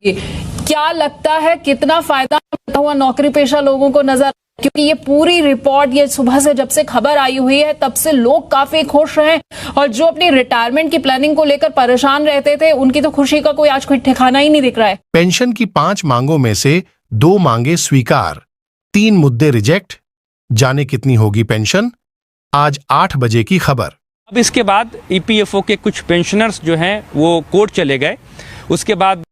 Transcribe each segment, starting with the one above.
ये क्या लगता है कितना फायदा होता हुआ नौकरी पेशा लोगों को नजर, क्योंकि ये पूरी रिपोर्ट ये सुबह से जब से खबर आई हुई है तब से लोग काफी खुश हैं और जो अपनी रिटायरमेंट की प्लानिंग को लेकर परेशान रहते थे उनकी तो खुशी का कोई आज कोई ठिकाना ही नहीं दिख रहा है। पेंशन की 5 मांगों में से 2 मांगे स्वीकार, 3 मुद्दे रिजेक्ट। जाने कितनी होगी पेंशन, आज 8 बजे की खबर। अब इसके बाद ईपीएफओ के कुछ पेंशनर्स जो हैं वो कोर्ट चले गए। उसके बाद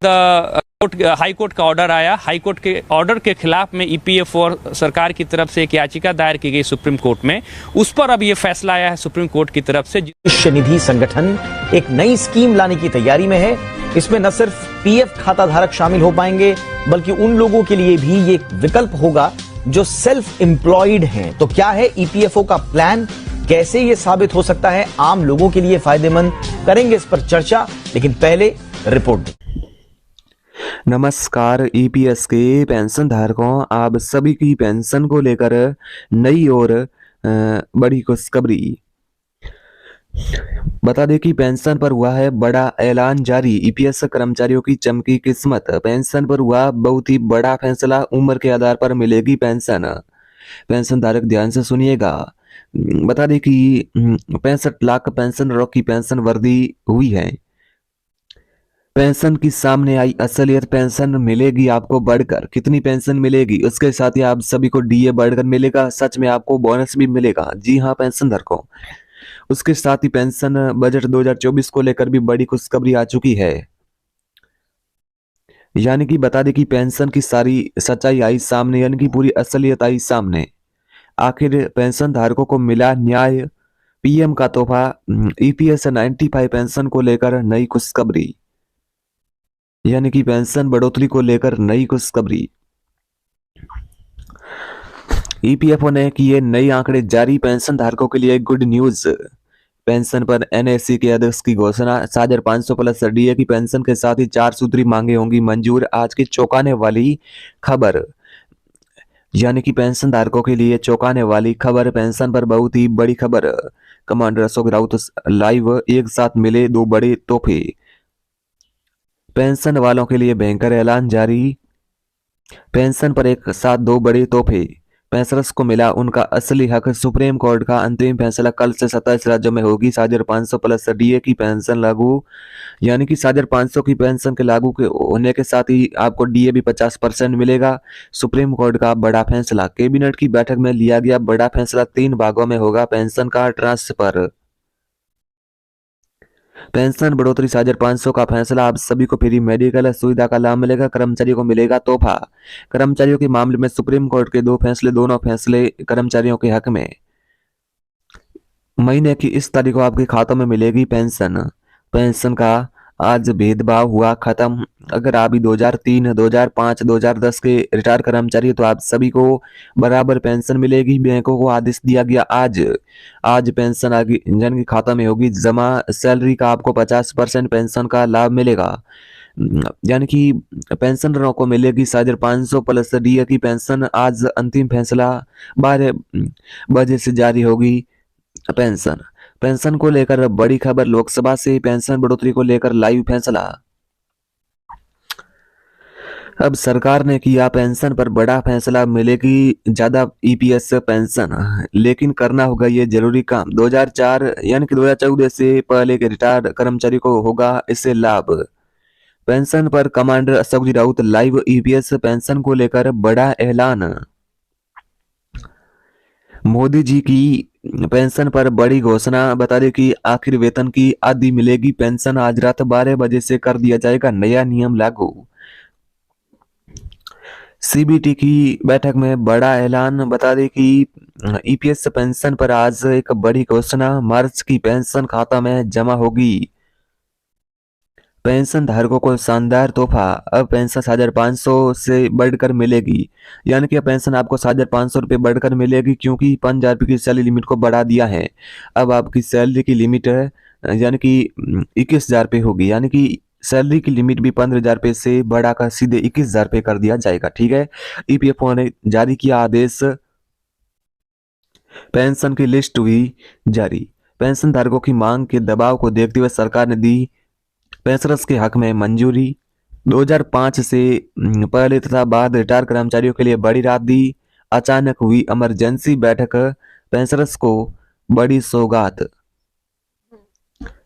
हाई कोर्ट का ऑर्डर आया। हाई कोर्ट के ऑर्डर के खिलाफ में ईपीएफओ और सरकार की तरफ से एक याचिका दायर की गई सुप्रीम कोर्ट में। उस पर अब ये फैसला आया है सुप्रीम कोर्ट की तरफ से। भविष्य निधि संगठन एक नई स्कीम लाने की तैयारी में है। इसमें न सिर्फ पीएफ खाता धारक शामिल हो पाएंगे बल्कि उन लोगों के लिए भी ये एक विकल्प होगा जो सेल्फ एम्प्लॉयड हैं। तो क्या है ईपीएफओ का प्लान, कैसे ये साबित हो सकता है आम लोगों के लिए फायदेमंद, करेंगे इस पर चर्चा, लेकिन पहले रिपोर्ट। नमस्कार ईपीएस के पेंशन धारकों, आप सभी की पेंशन को लेकर नई और बड़ी खुशखबरी। बता दें कि पेंशन पर हुआ है बड़ा ऐलान जारी। ईपीएस कर्मचारियों की चमकी किस्मत, पेंशन पर हुआ बहुत ही बड़ा फैसला। उम्र के आधार पर मिलेगी पेंशन। पेंशन धारक ध्यान से सुनिएगा। बता दें कि 65 लाख पेंशनरों की पेंशन वृद्धि हुई है। पेंशन की सामने आई असलियत, पेंशन मिलेगी आपको बढ़कर। कितनी पेंशन मिलेगी, उसके साथ ही आप सभी को डीए बढ़कर मिलेगा। सच में आपको बोनस भी मिलेगा। जी हाँ पेंशन धारकों, उसके साथ ही पेंशन बजट 2024 को लेकर भी बड़ी खुशखबरी आ चुकी है। यानी कि बता दें कि पेंशन की सारी सच्चाई आई सामने, यानी कि पूरी असलियत आई सामने। आखिर पेंशन धारकों को मिला न्याय, पीएम का तोहफा। ईपीएस 95 पेंशन को लेकर नई खुशखबरी, यानी कि पेंशन बढ़ोतरी को लेकर नई खुशखबरी। ईपीएफओ ने किए नए आंकड़े जारी, पेंशन धारकों के लिए गुड न्यूज। पेंशन पर एनएससी के अध्यक्ष की घोषणा, 7500 प्लस डीए की पेंशन के साथ ही 4 सूत्री मांगे होंगी मंजूर। आज की चौंकाने वाली खबर, यानी कि पेंशन धारकों के लिए चौंकाने वाली खबर। पेंशन पर बहुत ही बड़ी खबर। कमांडर अशोक राउत लाइव, एक साथ मिले 2 बड़े तोहफे। पेंशन वालों के लिए भयंकर ऐलान जारी। पेंशन पर एक साथ 2 बड़े तोहफे, पेंशनर्स को मिला उनका असली हक। सुप्रीम कोर्ट का अंतिम फैसला, कल से 27 राज्यों में होगी 7500 प्लस डीए की पेंशन लागू। यानी कि 7500 की पेंशन के लागू के होने के साथ ही आपको डीए भी 50% मिलेगा। सुप्रीम कोर्ट का बड़ा फैसला, कैबिनेट की बैठक में लिया गया बड़ा फैसला। 3 भागों में होगा पेंशन का ट्रांसफर। पेंशन बढ़ोतरी 7500 का फैसला, आप सभी को फ्री मेडिकल सुविधा का लाभ मिलेगा। कर्मचारियों को मिलेगा तोहफा। कर्मचारियों के मामले में सुप्रीम कोर्ट के 2 फैसले, दोनों फैसले कर्मचारियों के हक में। महीने की इस तारीख को आपके खातों में मिलेगी पेंशन। पेंशन का आज भेदभाव हुआ खत्म। अगर आप 2003, 2005, 2010 के रिटायर कर्मचारी, तो आप सभी को बराबर पेंशन मिलेगी। बैंकों को आदेश दिया गया आज पेंशन आगे जन के खाता में होगी जमा। सैलरी का आपको 50% पेंशन का लाभ मिलेगा। यानी कि पेंशनरों को मिलेगी 7500 प्लस डीए की पेंशन। आज अंतिम फैसला, 12 बजे से जारी होगी पेंशन को लेकर बड़ी खबर। लोकसभा से पेंशन बढ़ोतरी को लेकर लाइव फैसला। अब सरकार ने किया पेंशन पर बड़ा फैसला, मिलेगी ज्यादा ईपीएस पेंशन, लेकिन करना होगा ये जरूरी काम। 2004 यानी कि 2014 से पहले के रिटायर्ड कर्मचारी को होगा इससे लाभ। पेंशन पर commander Ashok Raut live, EPS pension को लेकर बड़ा ऐलान। मोदी जी की पेंशन पर बड़ी घोषणा। बता दें कि आखिर वेतन की आधी मिलेगी पेंशन। आज रात 12 बजे से कर दिया जाएगा नया नियम लागू। सीबीटी की बैठक में बड़ा ऐलान। बता दें कि ईपीएस पेंशन पर आज एक बड़ी घोषणा, मार्च की पेंशन खाता में जमा होगी। पेंशन धारकों को शानदार तोहफा, अब पेंशन 7500 से बढ़कर मिलेगी। यानी कि पेंशन आपको 7500 रुपये बढ़कर मिलेगी, क्योंकि 5000 रुपये की सैलरी लिमिट को बढ़ा दिया है। अब आपकी सैलरी की लिमिट है यानी कि 21000 रुपये होगी। यानी कि सैलरी की लिमिट भी 15000 रुपये से बढ़ाकर सीधे 21000 रुपये कर दिया जाएगा। ठीक है, ईपीएफओ ने जारी किया आदेश, पेंशन की लिस्ट हुई जारी। पेंशन धारकों की मांग के दबाव को देखते हुए सरकार ने दी पेंशनर्स के हक में मंजूरी। 2005 से पहले तथा बाद रिटायर कर्मचारियों के लिए बड़ी रात दी। अचानक हुई इमरजेंसी बैठक, पेंशनर्स को बड़ी सौगात।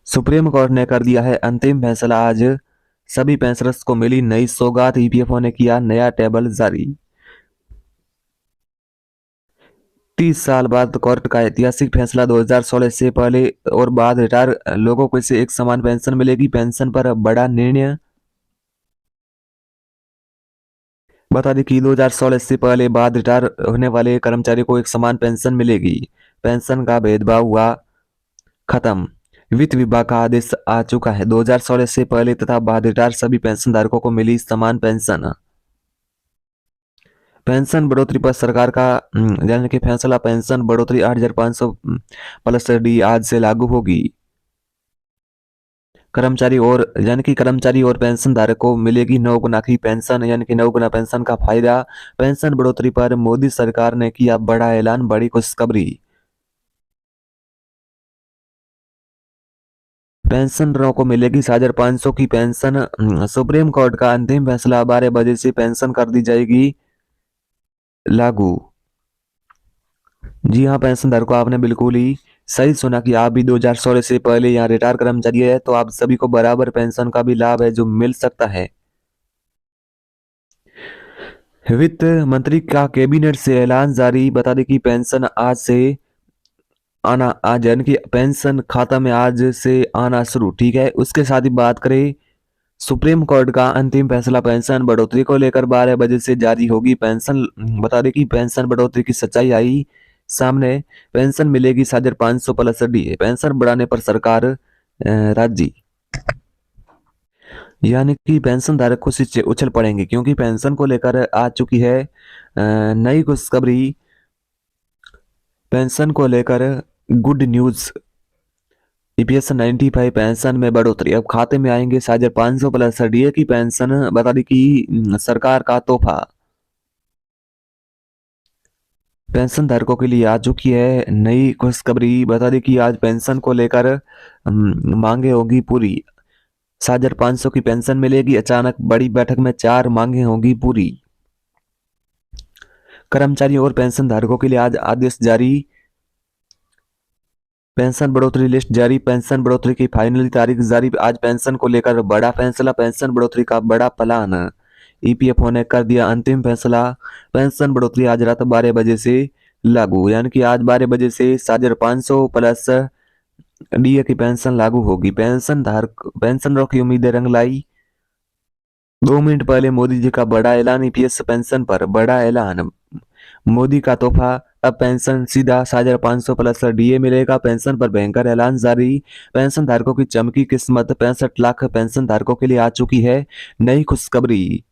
सुप्रीम कोर्ट ने कर दिया है अंतिम फैसला। आज सभी पेंशनर्स को मिली नई सौगात। ईपीएफओ ने किया नया टेबल जारी। 30 साल बाद कोर्ट का ऐतिहासिक फैसला। 2016 से पहले और बाद रिटायर लोगों को इसे एक समान पेंशन मिलेगी। पेंशन पर बड़ा निर्णय। बता दें कि 2016 से पहले बाद रिटायर होने वाले कर्मचारी को एक समान पेंशन मिलेगी। पेंशन का भेदभाव हुआ खत्म। वित्त विभाग का आदेश आ चुका है। 2016 से पहले तथा बाद रिटायर सभी पेंशन धारकों को मिली समान पेंशन। पेंशन बढ़ोतरी पर सरकार का यानी कि फैसला। पेंशन बढ़ोतरी 8,500 प्लस डी आज से लागू होगी। कर्मचारी और पेंशन धारक को मिलेगी 9 गुना की पेंशन, यानी कि 9 गुना पेंशन का फायदा। पेंशन बढ़ोतरी पर मोदी सरकार ने किया बड़ा ऐलान, बड़ी खुशखबरी। पेंशनरों को मिलेगी 7,500 की पेंशन। सुप्रीम कोर्ट का अंतिम फैसला। 12 बजे से पेंशन कर दी जाएगी लागू। जी हाँ पेंशन धारकों, आपने बिल्कुल ही सही सुना कि आप भी 2016 से पहले यहाँ रिटायर कर्मचारी है तो आप सभी को बराबर पेंशन का भी लाभ है जो मिल सकता है। वित्त मंत्री का कैबिनेट से ऐलान जारी। बता दें कि पेंशन आज यानी कि पेंशन खाता में आज से आना शुरू। ठीक है, उसके साथ ही बात करें सुप्रीम कोर्ट का अंतिम फैसला। पेंशन बढ़ोतरी को लेकर 12 बजे से जारी होगी पेंशन। बता दें कि पेंशन बढ़ोतरी की सच्चाई आई सामने। पेंशन मिलेगी 7,500 प्लस डी। पेंशन बढ़ाने पर सरकार राजी, यानी कि पेंशन धारक खुशी से उछल पड़ेंगे क्योंकि पेंशन को लेकर आ चुकी है नई खुशखबरी। पेंशन को लेकर गुड न्यूज। ईपीएस 95 पेंशन में बढ़ोतरी। अब खाते में आएंगे 7,500 प्लस डीए की पेंशन। बता दें कि सरकार का तोहफा पेंशन धारकों के लिए आ चुकी है नई खुशखबरी। बता दें कि आज पेंशन को लेकर मांगे होगी पूरी। 7,500 की पेंशन मिलेगी। अचानक बड़ी बैठक में 4 मांगे होंगी पूरी। कर्मचारियों और पेंशन धारकों के लिए आज आदेश जारी। पेंशन बढ़ोतरी लिस्ट जारी। पेंशन बढ़ोतरी की फाइनली तारीख जारी। आज पेंशन को लेकर बड़ा फैसला। पेंशन बढ़ोतरी का बड़ा प्लान। ईपीएफओ ने कर दिया अंतिम फैसला। पेंशन बढ़ोतरी आज रात 12 बजे से लागू, यानी कि आज 12 बजे से 7,500 प्लस डीए की पेंशन लागू होगी। पेंशनरों की उम्मीदें रंग लाई। 2 मिनट पहले मोदी जी का बड़ा ऐलान। ईपीएस पेंशन पर बड़ा ऐलान। मोदी का तोहफा। अब पेंशन सीधा 7,500 प्लस डीए मिलेगा। पेंशन पर भयंकर ऐलान जारी। पेंशन धारकों की चमकी किस्मत। 65 लाख पेंशन धारकों के लिए आ चुकी है नई खुशखबरी।